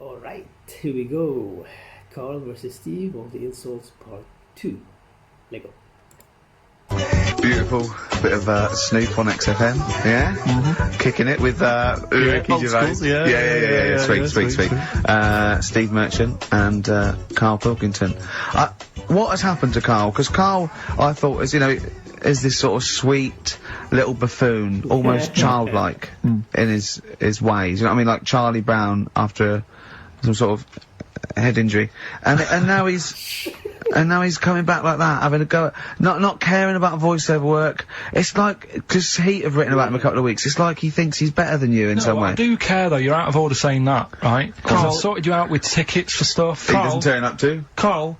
Alright, here we go. Karl versus Steve of the Insults Part 2. Lego. Beautiful bit of Snoop on XFM, yeah? Mm-hmm. Kicking it with Ricky Gervais. Yeah, sweet. Steve Merchant and Karl Pilkington. What has happened to Karl? Because Karl, I thought, is this sort of sweet little buffoon, almost childlike in his ways. You know what I mean? Like Charlie Brown after some sort of head injury, and now he's coming back like that, having a go at, not caring about voiceover work. It's like, because Heat have written about him a couple of weeks, it's like he thinks he's better than you in some way. I do care though, you're out of order saying that, right? Because I sorted you out with tickets for stuff. He doesn't turn up too. Karl,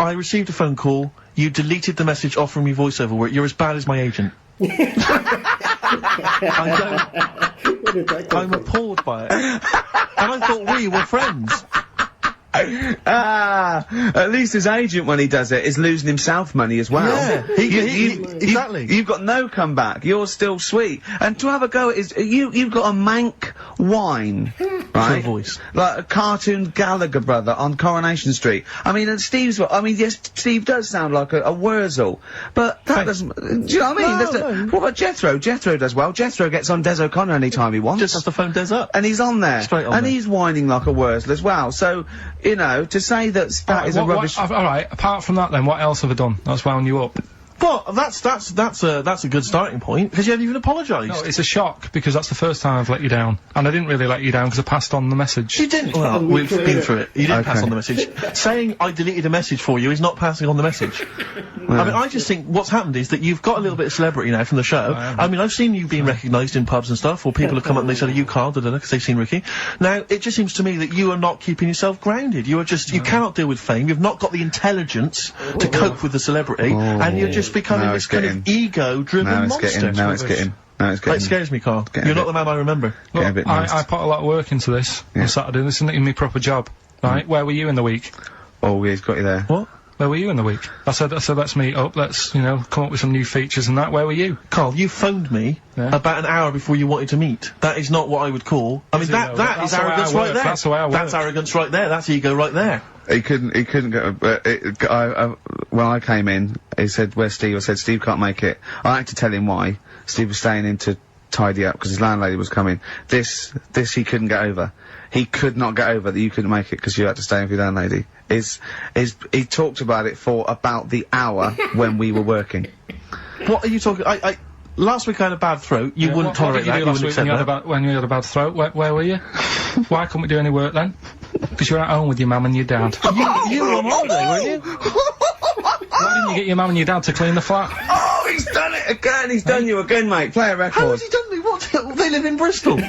I received a phone call, you deleted the message offering me voiceover work, you're as bad as my agent. I'm appalled by it. And I thought we were friends. At least his agent, when he does it, is losing himself money as well. Yeah, exactly. You've got no comeback. You're still sweet. And to have a go at you've got a mank whine, right? Voice. Like a cartoon Gallagher brother on Coronation Street. I mean, and yes, Steve does sound like a Wurzel, but that doesn't, do you know what I mean? What about Jethro? Jethro does well. Jethro gets on Des O'Connor anytime he wants. Just has to phone Des up. And he's on there. Straight on and there. he's whining like a Wurzel as well. So, to say that is a rubbish... Alright, apart from that then, what else have I done that's wound you up? Well, that's a good starting point, because you haven't even apologised. No, it's a shock, because that's the first time I've let you down. And I didn't really let you down, because I passed on the message. You didn't? Well, we've been through it. You didn't pass on the message. Saying I deleted a message for you is not passing on the message. I mean, I just think what's happened is that you've got a little bit of celebrity now from the show. I mean, I've seen you being recognised in pubs and stuff, or people have come up and they said, are you Karl, because they've seen Ricky. Now, it just seems to me that you are not keeping yourself grounded. You are just, you cannot deal with fame, you've not got the intelligence to cope with the celebrity, and you're just becoming this kind of ego-driven monster. Now it's getting. It scares me, Karl. You're not the man I remember. Look, I put a lot of work into this on Saturday. This isn't even my proper job, right? Where were you in the week? Oh, he's got you there. What? Where were you in the week? I said let's meet up, let's, come up with some new features and that. Where were you? Karl, you phoned me about an hour before you wanted to meet. That is not what I would call... I mean, that is arrogance right there. That's the way I work. That's arrogance right there. That's ego right there. He couldn't go, when I came in, he said, where's Steve? I said, Steve can't make it. I had to tell him why. Steve was staying in to tidy up, because his landlady was coming. This he couldn't get over. He could not get over that you couldn't make it because you had to stay in with your landlady. He talked about it for about the hour when we were working. What are you talking? Last week I had a bad throat. You wouldn't tolerate that. You wouldn't accept that. When you had a bad throat, where were you? Why couldn't we do any work then? Because you're at home with your mum and your dad. you were on holiday, weren't you? Why didn't you get your mum and your dad to clean the flat? Oh, he's done it again! He's done you again, mate. Play a record. How has he done me? What? They live in Bristol. Yeah,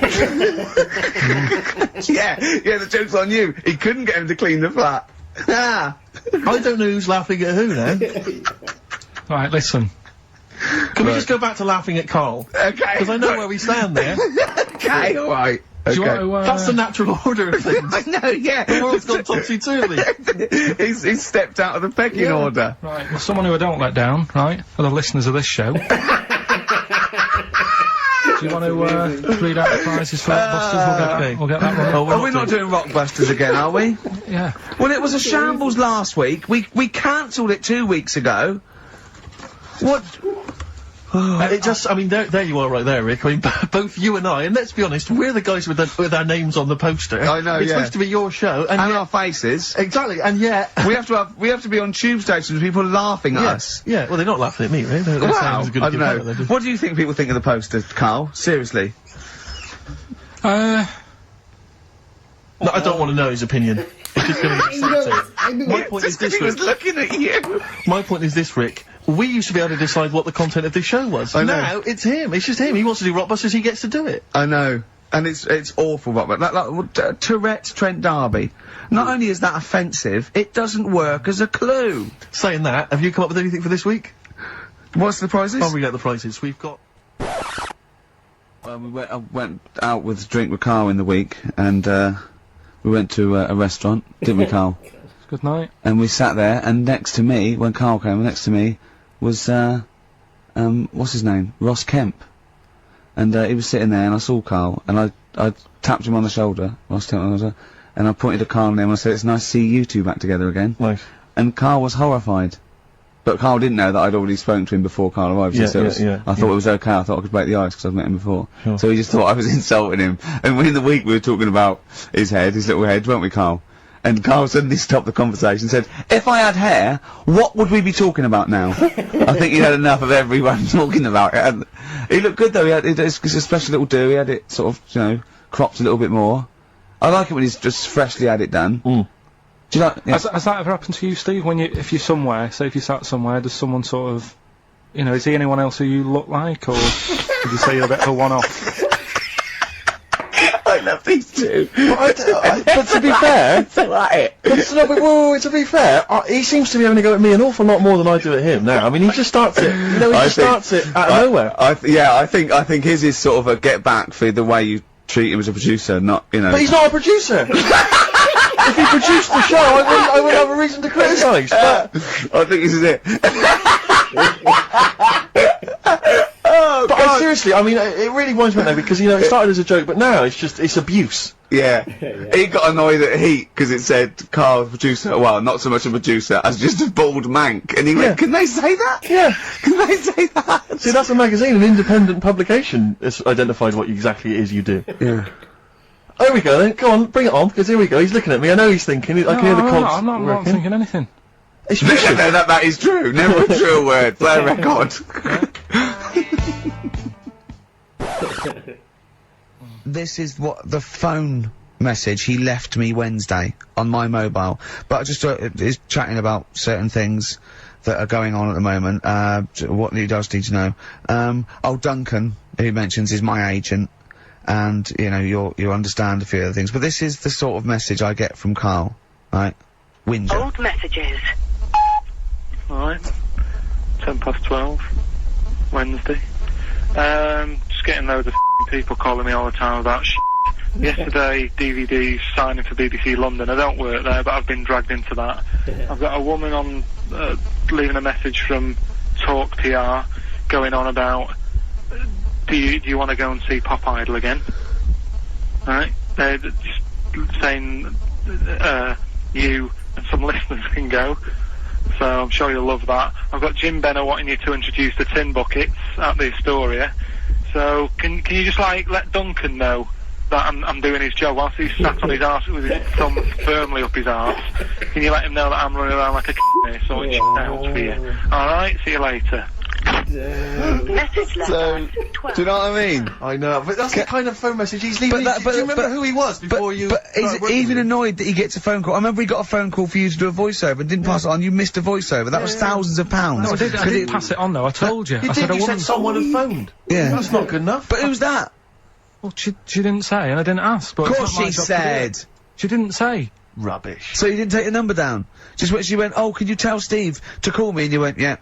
the joke's on you. He couldn't get him to clean the flat. I don't know who's laughing at who now. Right, listen. Can we just go back to laughing at Karl? Okay. Because I know where we stand there. Okay, alright. Do you want to, That's the natural order of things. I know, yeah. The world's gone topsy-turvy. he's stepped out of the pecking order. Right, well, someone who I don't let down, right, are the listeners of this show. Do you want to read out the prizes for Rockbusters? We'll get that one. Oh, we're not doing Rockbusters again, are we? Yeah. Well, it was a shambles last week. We cancelled it 2 weeks ago. What? I mean, there you are right there, Rick. I mean, both you and I, and let's be honest, we're the guys with our names on the poster. I know, It's supposed to be your show. And our faces. Exactly, and yet... we have to be on tube stations with people laughing at us. Yeah, well, they're not laughing at me, right? They're saying it's a good I don't know. What do you think people think of the poster, Karl? Seriously? No, I don't want to know his opinion. It's just going to be upsetting. My point is this, Rick. He was looking at you. My point is this, Rick. We used to be able to decide what the content of this show was. I know. Now, it's him. It's just him. He wants to do Rockbusters, he gets to do it. I know. And it's awful, but like Tourette's Trent D'Arby. Not only is that offensive, it doesn't work as a clue. Saying that, have you come up with anything for this week? What's the prizes? I'll read out the prizes. We've got... Well, I went out with a drink with Karl in the week, and, we went to a restaurant, didn't we, Karl? Good night. And we sat there, and next to me, when Karl came, next to me was, what's his name? Ross Kemp. And, he was sitting there, and I saw Karl, and I tapped him on the shoulder, Ross Kemp on the shoulder, and I pointed to Karl and him and I said, it's nice to see you two back together again. Nice. And Karl was horrified. But Karl didn't know that I'd already spoken to him before Karl arrived. I thought it was okay, I thought I could break the ice because I'd met him before. Sure. So he just thought I was insulting him. And in the week we were talking about his little head, weren't we, Karl? And Karl suddenly stopped the conversation and said, if I had hair, what would we be talking about now? I think he had enough of everyone talking about it. And he looked good though, it's a special little do, he had it sort of, you know, cropped a little bit more. I like it when he's just freshly had it done. Mm. Do you like, yeah. Has that ever happened to you, Steve? If you're somewhere, say if you sat somewhere, does someone sort of, you know, is he anyone else who you look like, or would you say you're a bit of a one-off? I love these two. But to be fair, to be fair, he seems to be having a go at me an awful lot more than I do at him now. I mean, he just starts it, you know, starts it out of nowhere. I think his is sort of a get back for the way you treat him as a producer, not, you know. But he's not a producer! If he produced the show, I wouldn't have a reason to criticise, but... I think this is it. Oh, but seriously, I mean, it really winds me up now because, you know, it started as a joke, but now it's abuse. Yeah. He got annoyed at Heat because it said Karl, producer, well, not so much a producer as just a bald mank. And he went, can they say that? Yeah. Can they say that? See, that's a magazine, an independent publication has identified what exactly it is you do. Yeah. There we go then, go on, bring it on, because here we go, he's looking at me, I know he's thinking, I can hear the cogs. I'm not thinking anything. It's no, that is true. Never a true word. Play a record. This is what the phone message he left me Wednesday on my mobile. But I just is chatting about certain things that are going on at the moment. What he does need to know. Duncan, who mentions, is my agent. And, you know, you'll understand a few other things. But this is the sort of message I get from Karl. Right? Whinger. Old messages. Alright. 12:10, Wednesday. Just getting loads of people calling me all the time about Yesterday, DVD's signing for BBC London. I don't work there, but I've been dragged into that. I've got a woman on, leaving a message from Talk TR, going on about, do you want to go and see Pop Idol again? Right? They're just saying, you and some listeners can go. So I'm sure you'll love that. I've got Jim Benner wanting you to introduce the tin buckets at the Astoria. So can you just like let Duncan know that I'm doing his job whilst he's sat on his arse with his thumb firmly up his arse? Can you let him know that I'm running around like a here sorting shit out for you? Alright, see you later. Message letter. Do you know what I mean? I know, but that's the kind of phone message he's leaving. Do you remember who he was before you... But he's even annoyed that he gets a phone call. I remember he got a phone call for you to do a voiceover and didn't pass it on. You missed a voiceover. That was thousands of pounds. No, I didn't pass it on though, I told you. You said someone had phoned. Yeah. That's not good enough. But who's that? Well, she didn't say, and I didn't ask, but... Of course she said! She didn't say. Rubbish. So you didn't take the number down? Just when she went, oh, can you tell Steve to call me? And you went, yeah.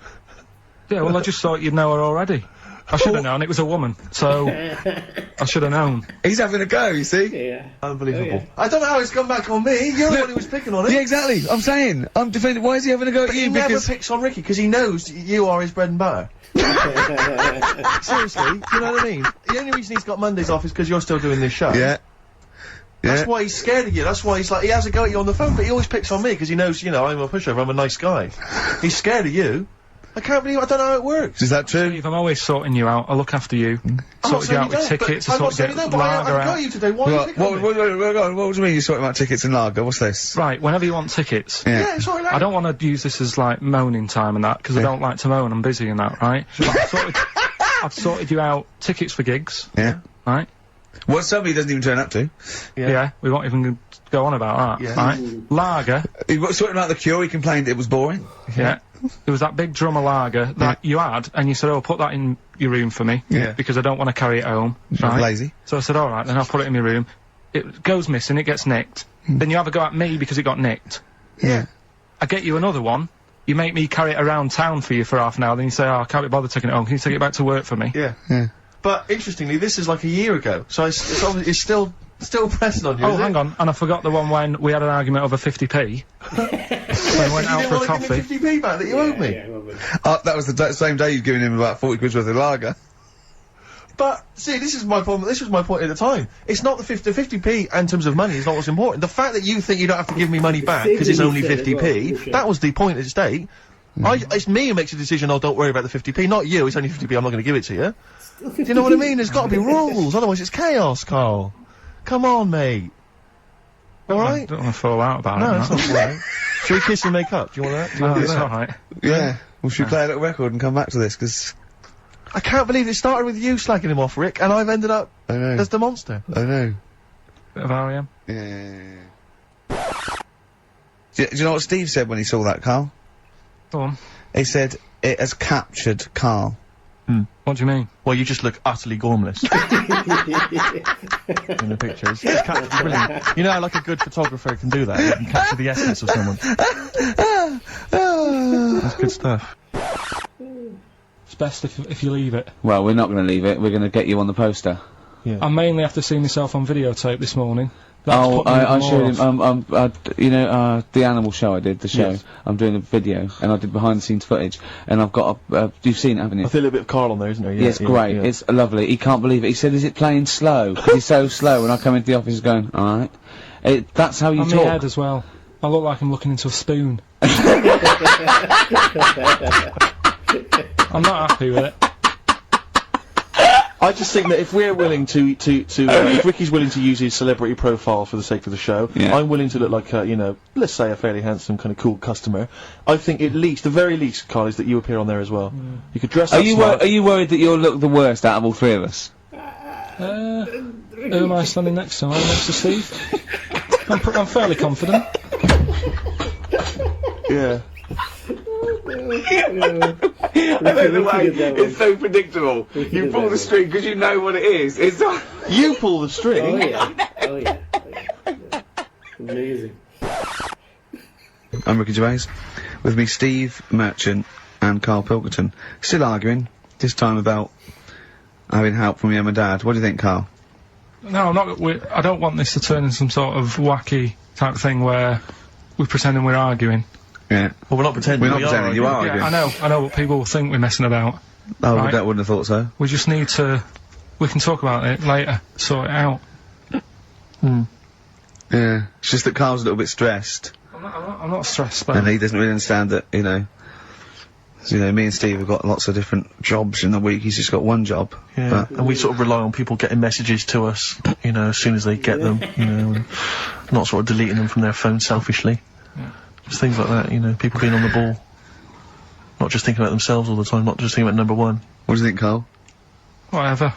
Yeah, well, I just thought you'd know her already. I should have known, it was a woman, so I should have known. He's having a go, you see? Yeah. Unbelievable. Oh, yeah. I don't know how it's come back on me. You're the one who was picking on it. Yeah, exactly. I'm saying. I'm defending. Why is he having a go at you? He never picks on Ricky because he knows you are his bread and butter. Seriously, you know what I mean? The only reason he's got Mondays off is because you're still doing this show. Yeah. That's why he's scared of you. That's why he's like, he has a go at you on the phone, but he always picks on me because he knows, you know, I'm a pushover, I'm a nice guy. He's scared of you. I can't believe, I don't know how it works. Is that true? Steve, I'm always sorting you out. I look after you. Sorted you out with tickets, I sorted you out with lager I got you today, why are you picking on me? What do you mean you're sorting about tickets and lager? What's this? Right, whenever you want tickets. Yeah, sorry, I don't want to use this as, like, moaning time and that, because I don't like to moan, I'm busy and that, right? I've sorted you out tickets for gigs. Yeah. Right? Well, somebody doesn't even turn up to. Yeah, we won't even go on about that, right? Lager. He was sorting out the Cure, he complained it was boring. Yeah. There was that big drum of lager that you had, and you said, oh, put that in your room for me. Yeah. Because I don't want to carry it home. Right? Lazy. So I said, alright, then I'll put it in my room. It goes missing, it gets nicked. Then you have a go at me because it got nicked. Yeah. I get you another one. You make me carry it around town for you for half an hour, then you say, oh, I can't be bothered taking it home. Can you take it back to work for me? Yeah. Yeah. But, interestingly, this is like a year ago, so it's obviously, it's still pressing on you, Oh, hang on, and I forgot the one when we had an argument over 50p. When we went out for a coffee. You didn't want to give me 50p back that you owed me. Yeah, That was the same day you'd given him about 40 quid worth of lager. But, see, this is my problem. This was my point at the time. It's not the 50p in terms of money is not what's important. The fact that you think you don't have to give me money back because it's only 50p, that was the point at stake. It's me who makes a decision, oh, don't worry about the 50p, not you, it's only 50p, I'm not going to give it to you. Do you know what I mean? There's got to be rules, otherwise it's chaos, Carl. Come on, mate. Alright? I don't want to fall out about it. No, it's not alright. Shall we kiss and make up? Do you want that? Do you want to do It's that? alright. Yeah. Well, should we play a little record and come back to this? Because I can't believe it started with you slagging him off, Rick, and I've ended up I know. as the monster. I know. Bit of R.E.M. Yeah. Do you know what Steve said when he saw that, Carl? Go on. He said, it has captured Carl. What do you mean? Well, you just look utterly gormless. In the pictures. It's brilliant. You know how, like, a good photographer can do that? He can capture the essence of someone. That's good stuff. It's best if you leave it. Well, we're not going to leave it. We're going to get you on the poster. Yeah. I mainly after seeing myself on videotape this morning. I showed him, you know, the animal show I did, the show. Yes. I'm doing a video, and I did behind the scenes footage, and I've got you've seen it, haven't you? I feel a little bit of Karl on there, isn't there? Yeah, it's great. Yeah. It's lovely. He can't believe it. He said, is it playing slow? 'Cause he's so slow, and I come into the office going, alright. That's how you I'm talk. my head as well. I look like I'm looking into a spoon. I'm not happy with it. I just think that if we're willing if Ricky's willing to use his celebrity profile for the sake of the show, Yeah. I'm willing to look like a, you know, let's say a fairly handsome, kind of cool customer. I think at least, the very least, Carl, is that you appear on there as well. You could dress up smart. Are you worried that you'll look the worst out of all three of us? Who am I standing next to? Am I next to Steve? I'm fairly confident. Yeah. It's so predictable. You pull the string because you know what it is. It's You pull the string. Oh yeah. Oh yeah. Amazing. I'm Ricky Gervais. With me, Steve Merchant and Carl Pilkington. Still arguing. This time about having help from your mum and dad. What do you think, Carl? No, I'm not. I don't want this to turn into some sort of wacky type thing where we're pretending we're arguing. Yeah. Well, we're not pretending. We're not pretending. You are Yeah, arguing. I know what people will think we're messing about. Oh, Right. that wouldn't have thought so. We just need to. We can talk about it later. Sort it out. Yeah. It's just that Carl's a little bit stressed. I'm not stressed, but And he doesn't really understand that, you know, me and Steve have got lots of different jobs in the week. He's just got one job. Yeah, But and we sort of rely on people getting messages to us, you know, as soon as they get them, you know, and not sort of deleting them from their phone selfishly. Yeah. Just things like that, you know, people being on the ball. Not just thinking about themselves all the time, not just thinking about number one. what do you think, Carl? whatever.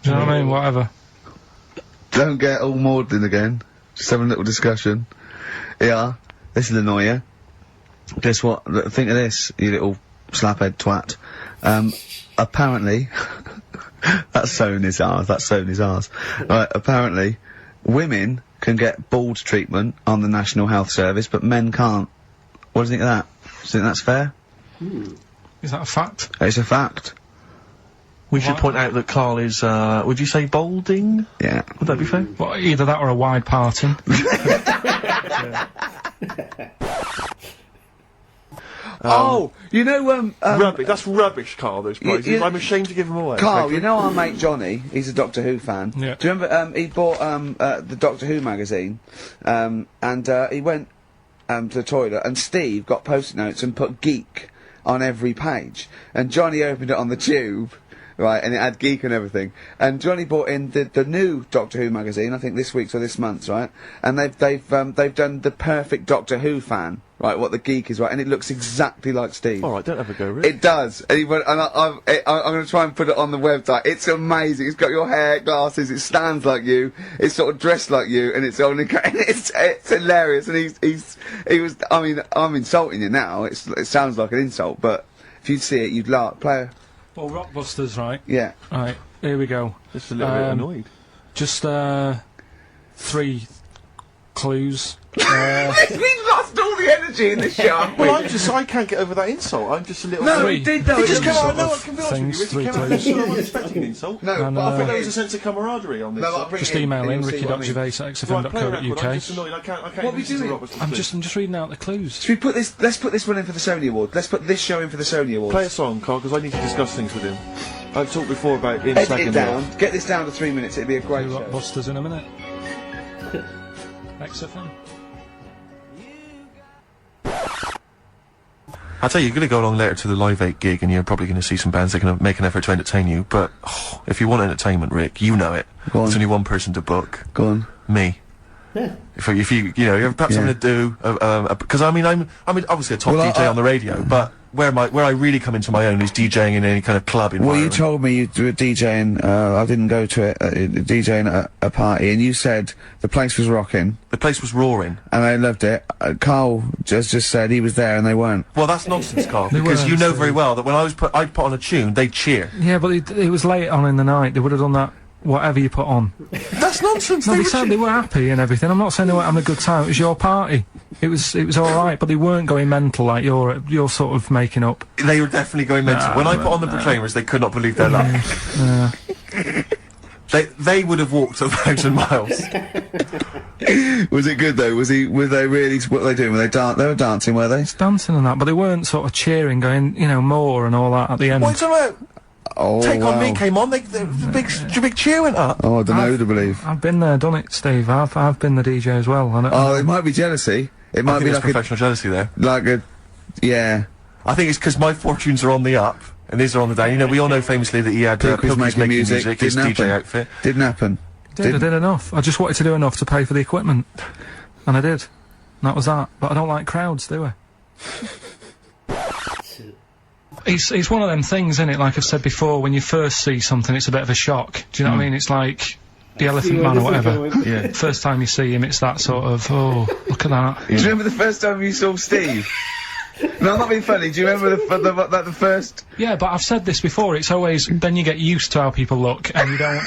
Do you know what I mean? Whatever. Don't get all maudlin again. Just having a little discussion. Yeah, this will annoy you. Guess what? Think of this, you little slaphead twat. Apparently, that's Sony's ours, Right, apparently, women can get bald treatment on the National Health Service, but men can't. What do you think of that? Do you think that's fair? Is that a fact? It's a fact. We should point out that Karl is, would you say balding? Yeah. Would that be fair? Well, either that or a wide parting. Oh, you know, Rubbish. That's rubbish, Karl, those prizes. you- I'm ashamed to give them away. Carl, you know our mate Johnny? He's a Doctor Who fan. Yeah. Do you remember, he bought, the Doctor Who magazine, and, he went, to the toilet, and Steve got post-it notes and put geek on every page. And Johnny opened it on the tube, right, and it had geek and everything. And Johnny bought in the new Doctor Who magazine, I think this week's or this month's, right? And they've done the perfect Doctor Who fan, right, what the geek is, right, and it looks exactly like Steve. Alright, don't have a go, Rick. It does. And he went, and I'm going to try and put it on the website. It's amazing. It's got your hair, glasses, it stands like you, it's sort of dressed like you, and it's only, it's hilarious. And he was, I mean, I'm insulting you now. It sounds like an insult, but if you'd see it, you'd laugh. Play. Well, Rockbusters, right? Yeah. Right, here we go. Just a little bit annoyed. Just, 3 clues. We've lost all the energy in this show. Well, I can't get over that insult. I'm just a little... No, Three. he did though. It just came Sort out, no, I of can be honest with you, things, Ricky, 3 came out, clues. I'm not expecting an insult. No, And, but I I think there was a sense of camaraderie on this. No, I'll bring Just it in, email in and you'll see what I mean. Right, play a record, I'm ricky.gervais@xfm.co.uk. just annoyed, I can't What are we listen to doing? Robert's I'm please. just reading out the clues. Should we put this, let's put this one in for the Sony Award. Let's put this show in for the Sony Award. Play a song, Carl, because I need to discuss things with him. I've talked before about being Edit slagging it me off. down. Get this down to 3 minutes. It'd be a great Do show. Rockbusters in a minute. XFM. I tell you, you're going to go along later to the Live 8 gig, and you're probably going to see some bands that can make an effort to entertain you. But if you want entertainment, Rick, you know it. Go on. There's only one person to book. Go on. Me. Yeah. If you you have perhaps something to do, because I'm obviously a top DJ on the radio, but where I really come into my own is DJing in any kind of club environment. Well, you told me you were DJing, I didn't go to it, DJing at a party, and you said the place was rocking. The place was roaring. And they loved it. Carl just said he was there and they weren't. Well, that's nonsense, Carl, because you know very well that when I'd put on a tune, they'd cheer. Yeah, but it was late on in the night. They would have done that. Whatever you put on. That's nonsense. No, they said they were happy and everything. I'm not saying they weren't having a good time. It was your party. It was all right, but they weren't going mental like you're sort of making up. They were definitely going mental. When I put on the Proclaimers, they could not believe their luck. They would have walked 1,000 miles. Was it good though? Were they really? What were they doing? They were dancing, were they? Dancing and that, but they weren't sort of cheering, going, more and all that at the end. What's about? Oh, Take wow. On Me came on. The big cheer went up. Oh, I don't know who to believe. I've been there, done it, Steve. I've been the DJ as well. Oh, it might be jealousy. It might I think be there's like professional jealousy there. Yeah. I think it's because my fortunes are on the up and these are on the down. We all know famously that he had Pilkey's making music, his DJ outfit. Didn't happen. I did enough. I just wanted to do enough to pay for the equipment, and I did. And that was that. But I don't like crowds, do I? It's one of them things, isn't it? Like I've said before, when you first see something, it's a bit of a shock. Do you know what I mean? It's like the Elephant Man or whatever. Yeah. First time you see him, it's that sort of, oh, look at that. Yeah. Do you remember the first time you saw Steve? No, I'm not being funny. Do you remember the first? Yeah, but I've said this before. It's always then you get used to how people look, and you don't.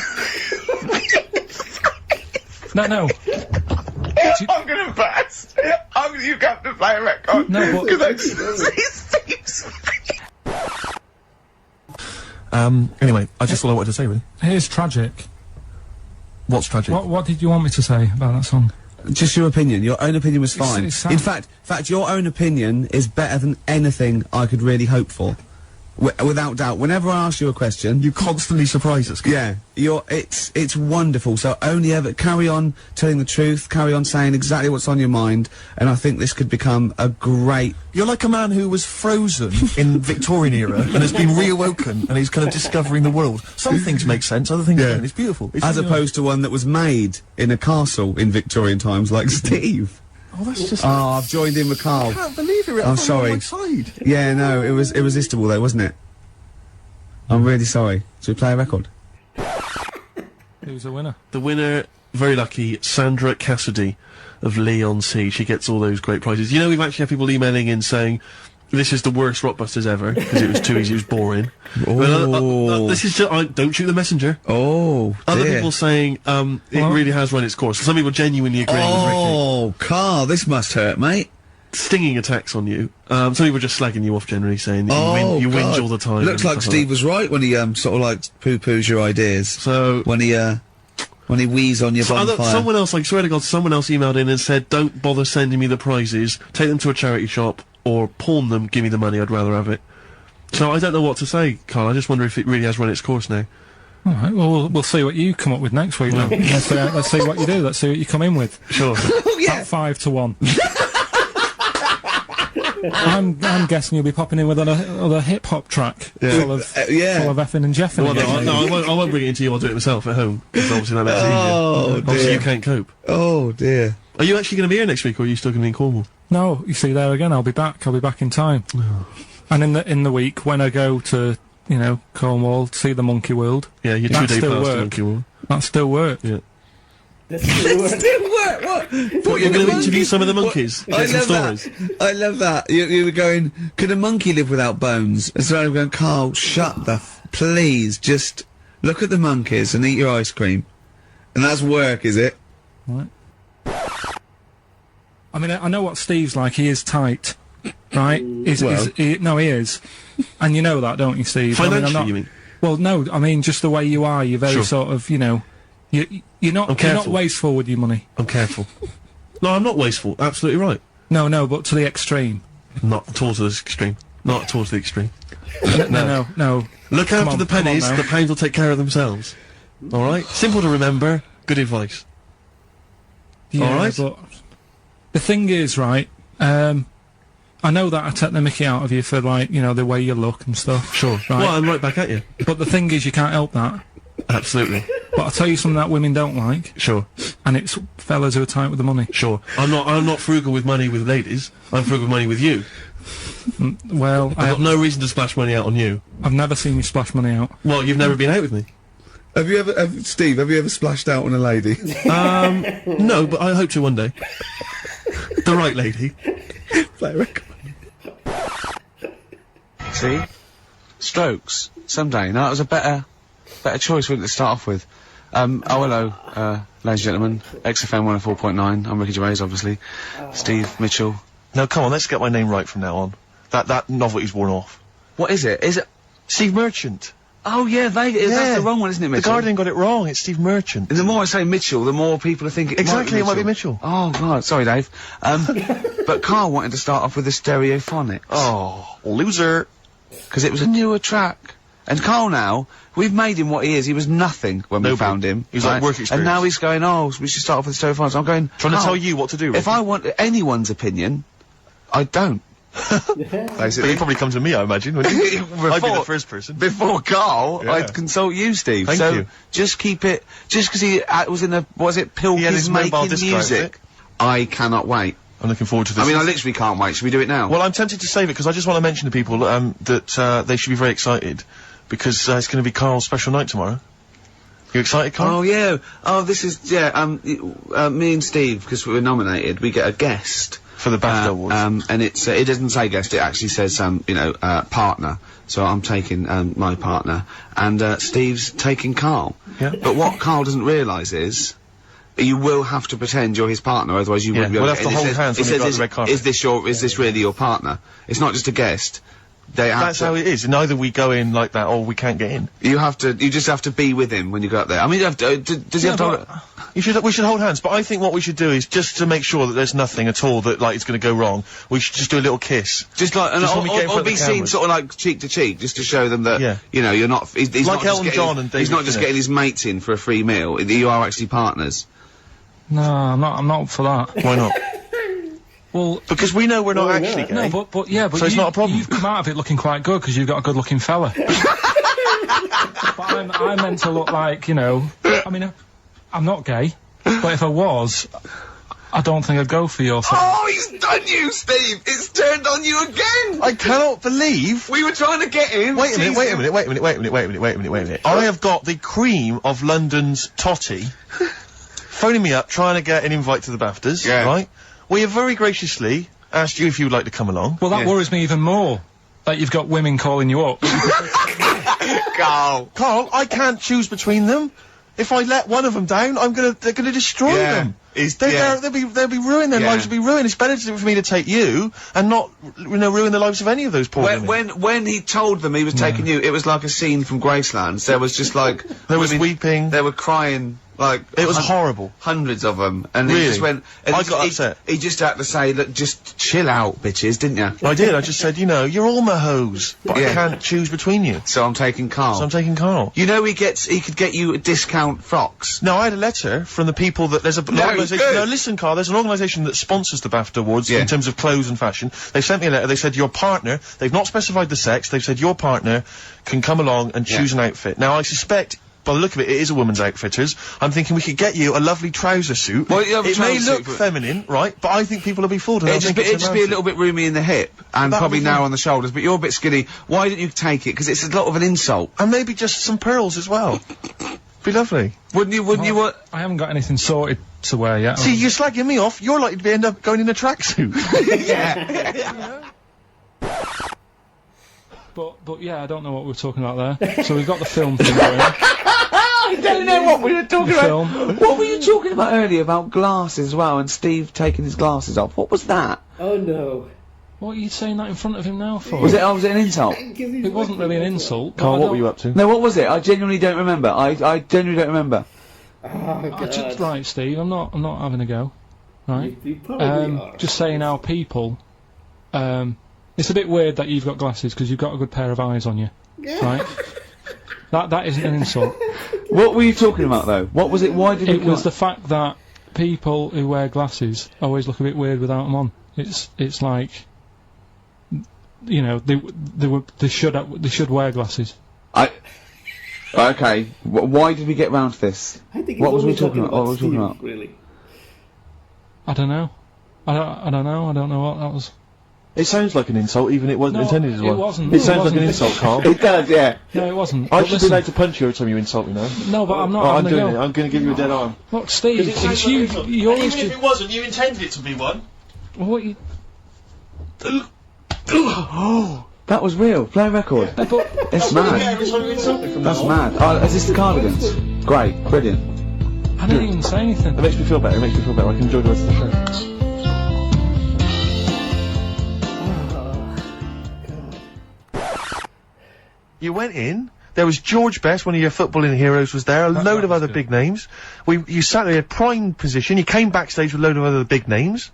No. I'm gonna burst. You have to play a record. No, but because I see Steve's. Anyway, I just all I wanted to say, really. Here's tragic. What's tragic? What did you want me to say about that song? Just your opinion. Your own opinion was fine. It's In fact, your own opinion is better than anything I could really hope for. Without doubt. Whenever I ask you a question, You constantly surprise us. yeah, it's wonderful. So only ever carry on telling the truth, carry on saying exactly what's on your mind, and I think this could become a great. You're like a man who was frozen in Victorian era and has been reawoken and he's kind of discovering the world. Some things make sense, other things don't. It's beautiful. As opposed to one that was made in a castle in Victorian times, like Steve. Oh, that's just. Oh, I've joined in with Karl. I can't believe it. I'm sorry. On my side. Yeah, no, it was irresistible though, wasn't it? I'm really sorry. Should we play a record? Who's the winner? The winner, very lucky, Sandra Cassidy of Leon C. She gets all those great prizes. We've actually had people emailing in saying, this is the worst Rockbusters ever, because it was too easy, it was boring. Oh. This is just, don't shoot the messenger. Oh, Other dear. people saying, it really has run its course. Some people genuinely agreeing with Ricky. Oh, Karl, this must hurt, mate. Stinging attacks on you. Some people just slagging you off generally, saying that you whinge all the time. Looks like Steve was right when he sort of like poo-poos your ideas. So when he wheezes on your bonfire. Someone else, I swear to God, someone else emailed in and said, don't bother sending me the prizes. Take them to a charity shop or pawn them. Give me the money. I'd rather have it. So I don't know what to say, Karl. I just wonder if it really has run its course now. All right. Well, we'll see what you come up with next week. Then. Let's see what you do. Let's see what you come in with. Sure. Oh, yeah. About 5 to 1. I'm guessing you'll be popping in with another hip hop track full of effing and jeffing. Well, no, I won't bring it into you. I'll do it myself at home. Because obviously that makes it easier. Obviously you can't cope. Oh dear. Are you actually going to be here next week, or are you still going to be in Cornwall? No, you see there again. I'll be back. I'll be back in time. And in the week when I go to Cornwall, see the Monkey World. Yeah, you're 2 days past the Monkey World. That still work. Yeah. Still work. What? You're going to interview some of the monkeys. Get some stories. I love that. You were going, could a monkey live without bones? And so I'm going, Karl, shut the please, just look at the monkeys and eat your ice cream. And that's work, is it? Right. I mean, I know what Steve's like. He is tight, right? He is. And you know that, don't you, Steve? Financially, you mean? Well, no, I mean, just the way you are. You're very sort of, You're not wasteful with your money. I'm careful. No, I'm not wasteful. Absolutely right. No, but to the extreme. Not at all to this extreme. Not towards the extreme. No. Look after the pennies, the pounds will take care of themselves. Alright? Simple to remember, good advice. Yeah, alright? But the thing is, right, I know that I take the mickey out of you for, like, you know, the way you look and stuff. Sure. Right? Well, I'm right back at you. But the thing is, you can't help that. Absolutely. But I'll tell you something that women don't like. Sure. And it's fellas who are tight with the money. Sure. I'm not frugal with money with ladies. I'm frugal with money with you. Well, I've got no reason to splash money out on you. I've never seen you splash money out. Well, you've never been out with me. Have you ever, Steve, have you ever splashed out on a lady? No, but I hope to one day. The right lady. Play a record. See? Strokes. Someday. No, that was a better choice, wouldn't it, to start off with? Hello, ladies and gentlemen. XFM 104.9. I'm Ricky Gervais, obviously. Steve Mitchell. No, come on, let's get my name right from now on. That novelty's worn off. What is it? Is it Steve Merchant? Oh, yeah, that's the wrong one, isn't it, Mitchell? The Guardian got it wrong, it's Steve Merchant. And the more I say Mitchell, the more people are thinking... Exactly, it might be Mitchell. Oh, God, sorry, Dave. But Karl wanted to start off with the stereophonics. Oh, loser. Because it was a newer track. And Karl now, we've made him what he is. He was nothing when we found him. He's like work experience. And now he's going, oh, we should start off with the stereophonics. I'm going... Trying to tell you what to do, Ricky. If I want anyone's opinion, I don't. But you'd probably come to me, I imagine, wouldn't you? I'd be the first person. Before Karl, Yeah. I'd consult you, Steve. Thank you. Just keep it... Just because he was in a... Was it Pilkey's making music? I cannot wait. I'm looking forward to this. I mean, I literally can't wait. Should we do it now? Well, I'm tempted to save it, because I just want to mention to people, that, they should be very excited, because, it's gonna be Karl's special night tomorrow. You excited, Karl? Oh, yeah. Oh, this is... Yeah, me and Steve, because we were nominated, we get a guest... For the BAFTA Awards. And it's, it doesn't say guest, it actually says, partner. So I'm taking, my partner. And, Steve's taking Karl. Yeah. But what Karl doesn't realise is, you will have to pretend you're his partner, otherwise you wouldn't be able we'll to have to hold hands when we go on the red carpet. Is this really your partner? It's not just a guest. That's how it is, and either we go in like that, or we can't get in. You just have to be with him when you go up there. I mean, you have to, does he have to... We should hold hands, but I think what we should do is, just to make sure that there's nothing at all that, like, it's gonna go wrong, we should just do a little kiss. Just like, or be seen cameras. sort of like cheek to cheek, just to show them that, you know, you're not, he's like not Elton just John and David he's not just Tennant. getting his mates in for a free meal, you are actually partners. No, I'm not up for that. Why not? Well, because we know we're not actually gay. No, but so it's not a problem. You've come out of it looking quite good, because you've got a good-looking fella. But I meant to look like, you know, I mean, I'm not gay, but if I was, I don't think I'd go for your thing. Oh, he's done you, Steve! It's turned on you again! I cannot believe... We were trying to get him! Wait a minute. I have got the cream of London's totty phoning me up, trying to get an invite to the BAFTAs, right? We have very graciously asked you if you would like to come along. Well, that worries me even more, that you've got women calling you up. Karl, I can't choose between them. If I let one of them down, they're gonna destroy them. They'll be ruined. Their lives will be ruined. It's better for me to take you and not, you know, ruin the lives of any of those poor women. When he told them he was taking you, it was like a scene from Graceland. There was just like there was weeping. They were crying. Like it was horrible. Hundreds of them, and really? He just went. And I got upset. He just had to say, "Look, just chill out, bitches," didn't you? I did. I just said, you know, you're all my hoes, but I can't choose between you. So I'm taking Karl. You know, he could get you discount frocks. No, I had a letter from the people that there's an organisation. No, listen, Karl. There's an organisation that sponsors the BAFTA Awards in terms of clothes and fashion. They sent me a letter. They said your partner. They've not specified the sex. They've said your partner can come along and choose an outfit. Now I suspect, by the look of it, it is a woman's outfitters. I'm thinking we could get you a lovely trouser suit. Well, it may look feminine, right? But I think people will be fooled. It'd just be a little bit roomy in the hip and probably narrow on the shoulders. But you're a bit skinny. Why didn't you take it? Because it's a lot of an insult. And maybe just some pearls as well. Be lovely. Wouldn't you? I haven't got anything sorted to wear yet. See, you're slagging me off. You're likely to end up going in a tracksuit. Yeah. But yeah, I don't know what we're talking about there. So we've got the film thing going. I don't know what we were talking about. What were you talking about earlier about glasses as well, and Steve taking his glasses off? What was that? Oh no. What are you saying that in front of him now for? Was it an insult? It wasn't really an insult. Karl, what were you up to? No, what was it? I genuinely don't remember. I genuinely don't remember. Oh God. Right, Steve, I'm not having a go. Right? You probably are. Just saying how people, It's a bit weird that you've got glasses because you've got a good pair of eyes on you, right? That isn't an insult. What were you talking about, though? What was it? Why did it was the fact that people who wear glasses always look a bit weird without them on. It's like, you know, they should wear glasses. Okay. Why did we get round to this? I think what was we talking about? What was we talking about? Really? I don't know. I don't know. I don't know what that was. It sounds like an insult, even it wasn't intended as one. It wasn't. It sounds like an insult, Carl. It does, yeah. No, it wasn't. I should be allowed to punch you every time you insult me now. No, but I'm not. I'm doing it. I'm going to give you a dead arm. Look, Steve, it's you. You always even if it wasn't, you intended it to be one. What you? Oh, that was real. Play a record. Yeah. But it's mad. That's mad. Oh, is this the Cardigans? Great, brilliant. I didn't even say anything. It makes me feel better. I can enjoy the rest of the show. You went in. There was George Best, one of your footballing heroes, was there. A load of other big names. You sat there in prime position. You came backstage with a load of other big names.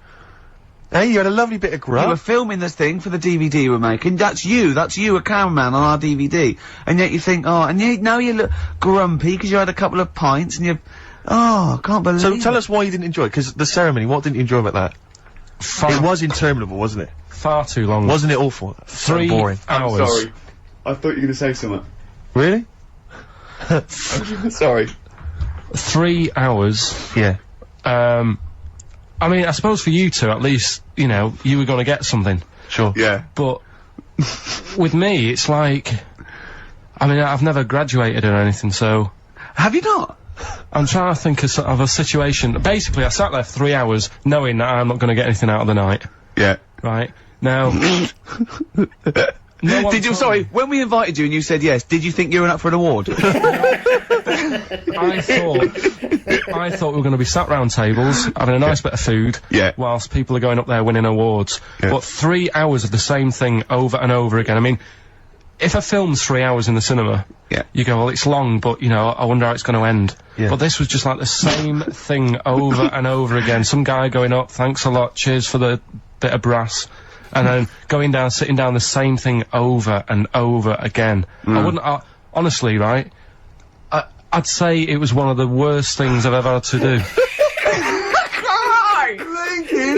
Hey, you had a lovely bit of grub. You were filming this thing for the DVD we're making. That's you, a cameraman on our DVD. And yet you think, now you look grumpy because you had a couple of pints and I can't believe So tell us why you didn't enjoy it, because the ceremony, what didn't you enjoy about that? It was interminable, wasn't it? Far too long. Wasn't it awful? 3 boring. hours. I'm sorry. I thought you were going to say something. Really? Sorry. 3 hours. Yeah. I mean, I suppose for you two, at least, you know, you were going to get something. Sure. Yeah. But with me, it's like, I mean, I've never graduated or anything, so... Have you not? I'm trying to think of a situation. Basically, I sat there for 3 hours knowing that I'm not going to get anything out of the night. Yeah. Right? Now... Sorry, when we invited you and you said yes, did you think you were up for an award? I thought we were going to be sat round tables, having a nice bit of food, whilst people are going up there winning awards. Yeah. But 3 hours of the same thing over and over again. I mean, if a film's 3 hours in the cinema, you go, well, it's long, but, you know, I wonder how it's going to end. Yeah. But this was just like the same thing over and over again. Some guy going up, thanks a lot, cheers for the bit of brass. And then going down, sitting down, the same thing over and over again. Honestly, right, I'd say it was one of the worst things I've ever had to do.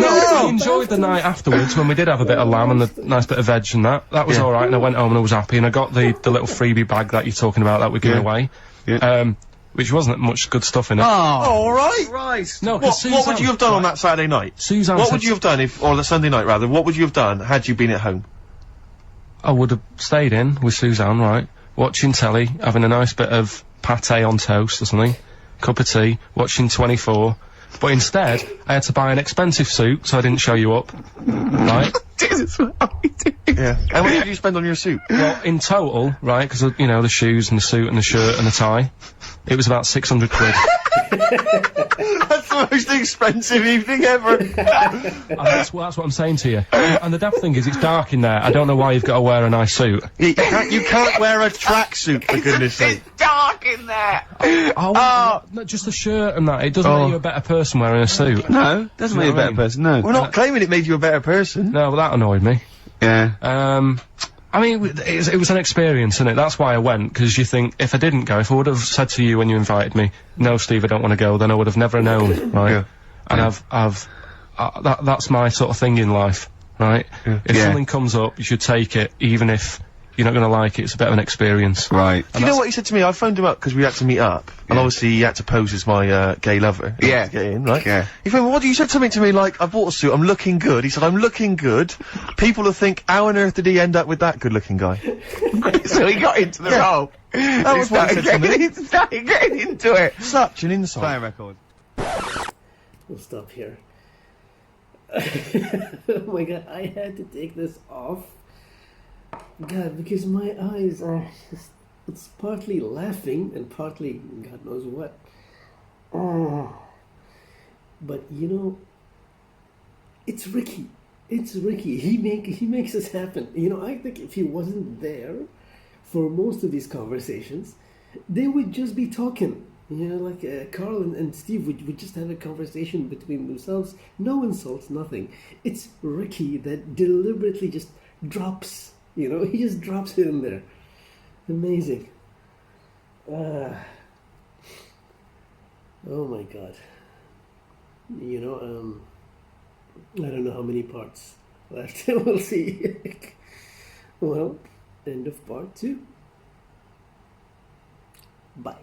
I enjoyed the night afterwards when we did have a bit of lamb and a nice bit of veg and that. That was alright, and I went home and I was happy, and I got the little freebie bag that you're talking about that we're giving away. Yeah. Which wasn't much good stuff in it. Oh, alright. Right. No, what would you have done on that Saturday night? Suzanne what would you have done or the Sunday night rather, what would you have done had you been at home? I would have stayed in with Suzanne, right, watching telly, having a nice bit of pate on toast or something, cup of tea, watching 24, but instead, I had to buy an expensive suit so I didn't show you up, right? Jesus, what are we doing? Yeah. And what did you spend on your suit? Well, in total, right, because, you know, the shoes and the suit and the shirt and the tie, it was about 600 quid. That's the most expensive evening ever. That's what I'm saying to you. And the daft thing is, it's dark in there. I don't know why you've got to wear a nice suit. You can't wear a tracksuit, for goodness sake. It's dark in there. No, just the shirt and that. It doesn't make you a better person wearing a suit. No, doesn't make you a better person, no. We're not claiming it made you a better person. No, but that annoyed me. Yeah. I mean, it was an experience, innit? That's why I went, because you think, if I didn't go, if I would have said to you when you invited me, no, Steve, I don't want to go, then I would have never known, right? Yeah. And that's my sort of thing in life, right? Yeah. If something comes up, you should take it, even if you're not going to like it. It's a bit of an experience. Right. Do you know what he said to me? I phoned him up because we had to meet up, and obviously he had to pose as my gay lover. Yeah. To get in, right? Yeah. He phoned me, what, you said something to me like, I bought a suit, I'm looking good. He said, I'm looking good. People will think, how on earth did he end up with that good-looking guy? So he got into the role. That was what he said to me. He started getting into it. Such an insult. Play a record. We'll stop here. Oh my god, I had to take this off. God, because my eyes are just, it's partly laughing and partly God knows what. Oh. But you know, it's Ricky. It's Ricky. He makes this happen. You know, I think if he wasn't there for most of these conversations, they would just be talking. You know, like Karl and Steve would just have a conversation between themselves. No insults, nothing. It's Ricky that deliberately just drops. You know, he just drops it in there. Amazing. Oh my God. You know, I don't know how many parts left. We'll see. Well, end of part 2. Bye.